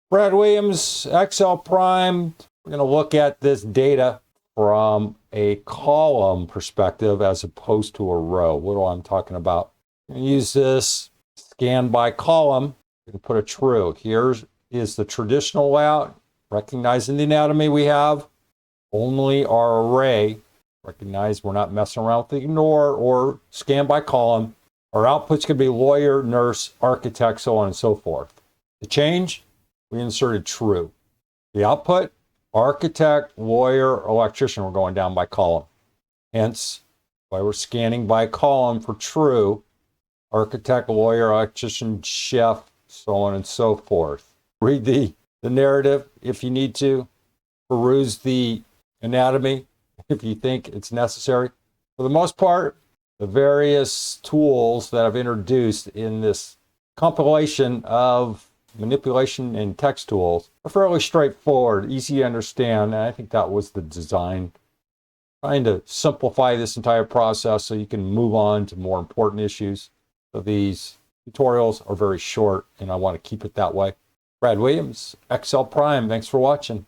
Brad Williams, Excel Prime. We're going to look at this data from a column perspective as opposed to a row. What do I'm talking about? I'm going to use this scan by column. We can put a true. Here is the traditional layout, recognizing the anatomy we have. Only our array. Recognize we're not messing around with the ignore or scan by column. Our outputs could be lawyer, nurse, architect, so on and so forth. The change, we inserted true. The output, architect, lawyer, electrician, we're going down by column. Hence, why we're scanning by column for true, architect, lawyer, electrician, chef, so on and so forth. Read the narrative if you need to. Peruse the anatomy if you think it's necessary. For the most part, the various tools that I've introduced in this compilation of manipulation and text tools are fairly straightforward, easy to understand, and I think that was the design. Trying to simplify this entire process so you can move on to more important issues. So these tutorials are very short, and I want to keep it that way. Brad Williams, Excel Prime, thanks for watching.